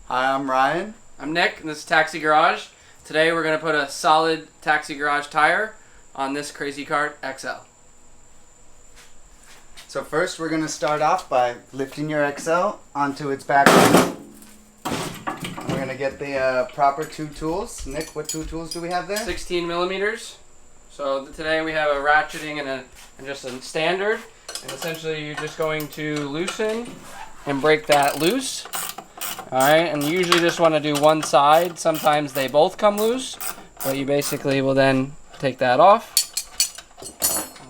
Hi, I'm Ryan. I'm Nick, and this is Taxi Garage. Today we're going to put a solid Taxi Garage tire on this Crazy Cart XL. So first we're going to start off by lifting your XL onto its back wheel. We're going to get the proper two tools. Nick, what two tools do we have there? 16 millimeters. So today we have a ratcheting and just a standard. And essentially you're just going to loosen and break that loose. Alright, and you usually just want to do one side. Sometimes they both come loose, but you basically will then take that off.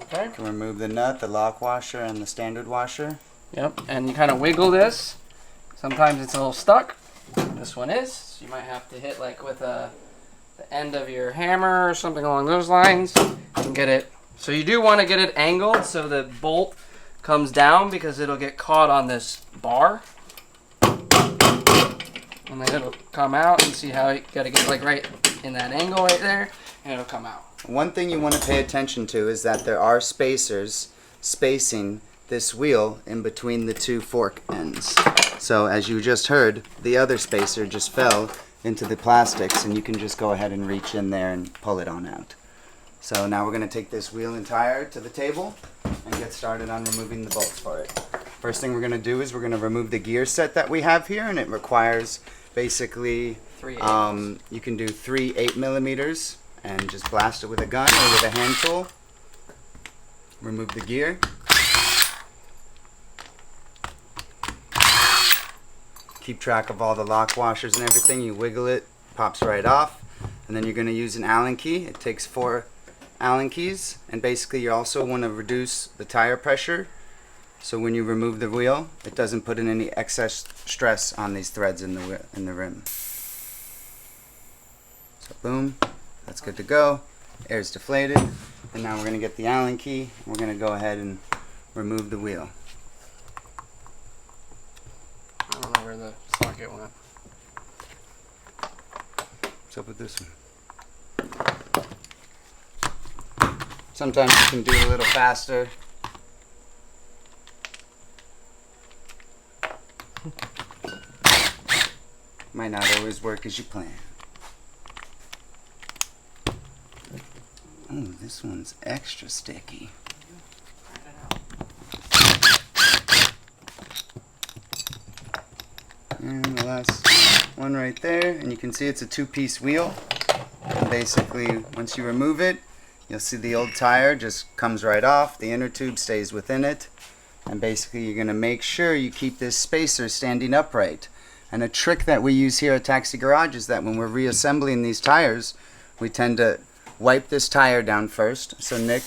Okay. You can remove the nut, the lock washer, and the standard washer. Yep, and you kind of wiggle this. Sometimes it's a little stuck. This one is. So you might have to hit like with the end of your hammer or something along those lines and get it. So you do want to get it angled so the bolt comes down because it'll get caught on this bar. And then it'll come out, and see how you gotta get like right in that angle right there, and it'll come out. One thing you want to pay attention to is that there are spacers spacing this wheel in between the two fork ends. So as you just heard, the other spacer just fell into the plastics, and you can just go ahead and reach in there and pull it on out. So now we're going to take this wheel and tire to the table and get started on removing the bolts for it. First thing we're going to do is we're going to remove the gear set that we have here, and it requires basically, you can do 3 8mm and just blast it with a gun or with a hand tool. Remove the gear. Keep track of all the lock washers and everything. You wiggle it, pops right off. And then you're going to use an Allen key. It takes 4 Allen keys. And basically you also want to reduce the tire pressure. So when you remove the wheel, it doesn't put in any excess stress on these threads in the rim. So boom, that's good to go. Air's deflated. And now we're going to get the Allen key. And we're going to go ahead and remove the wheel. I don't know where the socket went. What's up with this one? Sometimes you can do it a little faster. Might not always work as you plan. Oh, this one's extra sticky. And the last one right there, and you can see it's a 2-piece wheel. And basically, once you remove it, you'll see the old tire just comes right off. The inner tube stays within it. And basically, you're going to make sure you keep this spacer standing upright. And a trick that we use here at Taxi Garage is that when we're reassembling these tires, we tend to wipe this tire down first. So Nick,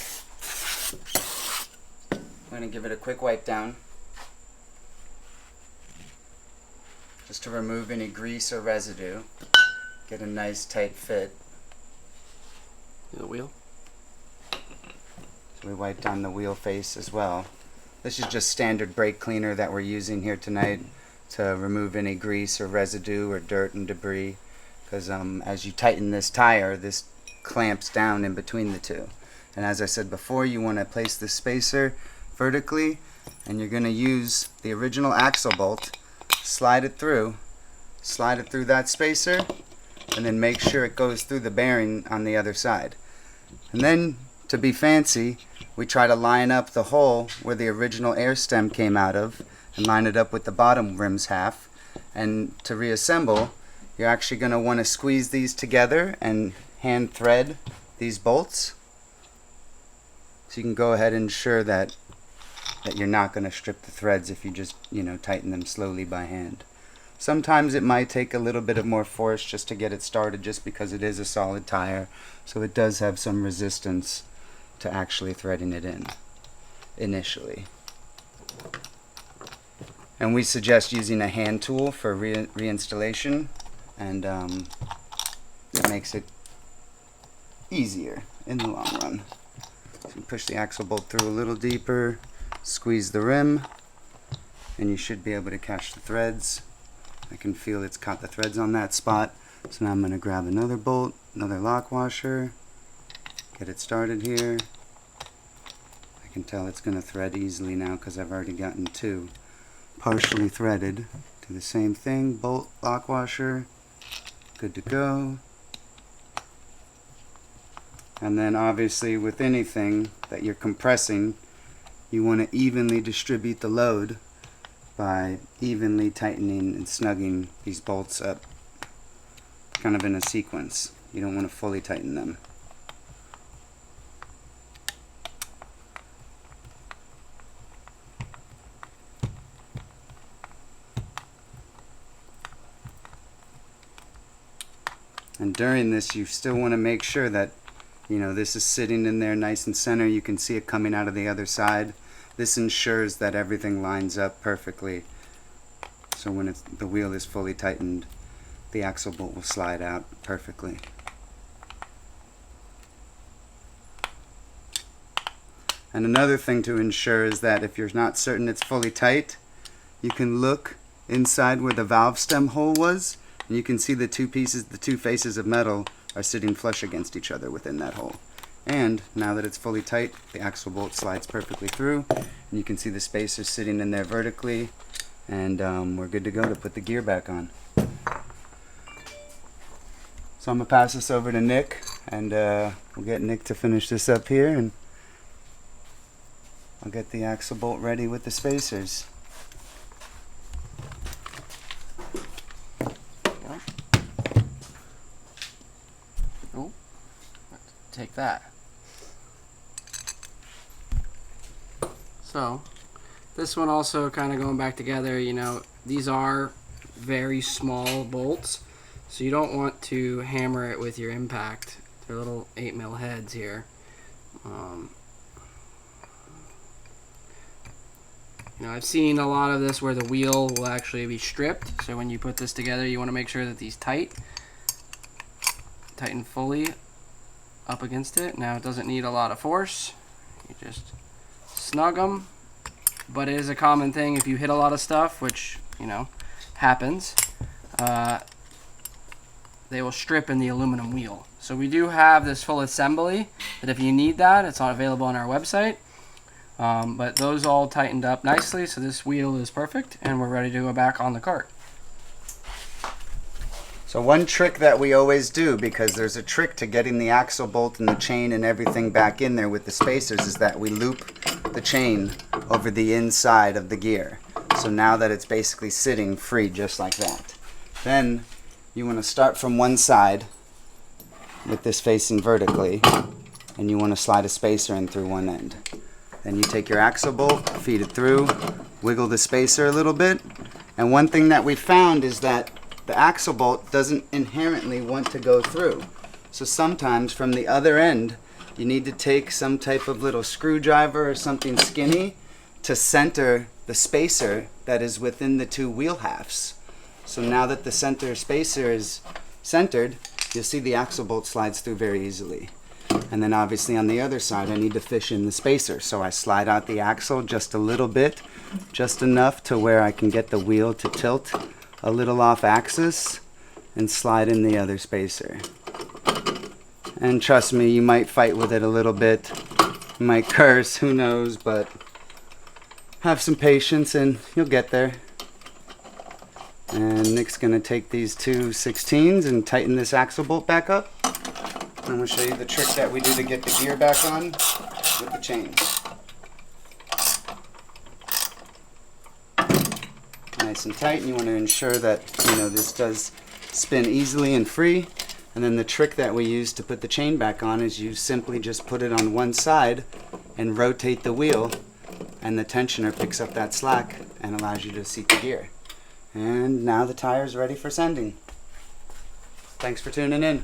I'm going to give it a quick wipe down, just to remove any grease or residue. Get a nice tight fit. The wheel? So we wipe down the wheel face as well. This is just standard brake cleaner that we're using here tonight to remove any grease or residue or dirt and debris, because as you tighten this tire, this clamps down in between the two. And as I said before, you want to place the spacer vertically, and you're going to use the original axle bolt, slide it through that spacer, and then make sure it goes through the bearing on the other side. And then, to be fancy, we try to line up the hole where the original air stem came out of and line it up with the bottom rim's half. And to reassemble, you're actually going to want to squeeze these together and hand thread these bolts. So you can go ahead and ensure that you're not going to strip the threads if you just, tighten them slowly by hand. Sometimes it might take a little bit of more force just to get it started, just because it is a solid tire. So it does have some resistance to actually threading it in initially. And we suggest using a hand tool for reinstallation, and it makes it easier in the long run. So you push the axle bolt through a little deeper, squeeze the rim, and you should be able to catch the threads. I can feel it's caught the threads on that spot. So now I'm going to grab another bolt, another lock washer, get it started here. I can tell it's going to thread easily now because I've already gotten 2 partially threaded Do the same thing, bolt, lock washer, good to go. And then obviously with anything that you're compressing, you want to evenly distribute the load by evenly tightening and snugging these bolts up kind of in a sequence. You don't want to fully tighten them. And during this, you still want to make sure that, you know, this is sitting in there nice and center. You can see it coming out of the other side. This ensures that everything lines up perfectly. So when the wheel is fully tightened, the axle bolt will slide out perfectly. And another thing to ensure is that if you're not certain it's fully tight, you can look inside where the valve stem hole was, and you can see the two faces of metal are sitting flush against each other within that hole. And now that it's fully tight, the axle bolt slides perfectly through, and you can see the spacers sitting in there vertically, and we're good to go to put the gear back on. So I'm going to pass this over to Nick, and we'll get Nick to finish this up here, and I'll get the axle bolt ready with the spacers. Oh, take that. So, this one also kind of going back together, you know, these are very small bolts, so you don't want to hammer it with your impact. They're little 8mm heads here. You know, I've seen a lot of this where the wheel will actually be stripped, so when you put this together, you want to make sure that these tighten fully up against it. Now, it doesn't need a lot of force. You just snug them, but it is a common thing if you hit a lot of stuff, which, you know, happens, they will strip in the aluminum wheel. So we do have this full assembly that if you need that, it's not available on our website. But those all tightened up nicely, so this wheel is perfect, and we're ready to go back on the cart. So one trick that we always do, because there's a trick to getting the axle bolt and the chain and everything back in there with the spacers, is that we loop the chain over the inside of the gear. So now that it's basically sitting free just like that. Then you want to start from one side with this facing vertically, and you want to slide a spacer in through one end. Then you take your axle bolt, feed it through, wiggle the spacer a little bit. And one thing that we found is that the axle bolt doesn't inherently want to go through. So sometimes from the other end, you need to take some type of little screwdriver or something skinny to center the spacer that is within the two wheel halves. So now that the center spacer is centered, you'll see the axle bolt slides through very easily. And then obviously on the other side, I need to fish in the spacer. So I slide out the axle just a little bit, just enough to where I can get the wheel to tilt a little off axis and slide in the other spacer. And trust me, you might fight with it a little bit. You might curse, who knows, but have some patience and you'll get there. And Nick's gonna take these two 16s and tighten this axle bolt back up. I'm going to show you the trick that we do to get the gear back on with the chain. Nice and tight, and you want to ensure that, you know, this does spin easily and free. And then the trick that we use to put the chain back on is you simply just put it on one side and rotate the wheel, and the tensioner picks up that slack and allows you to seat the gear. And now the tire's ready for sending. Thanks for tuning in.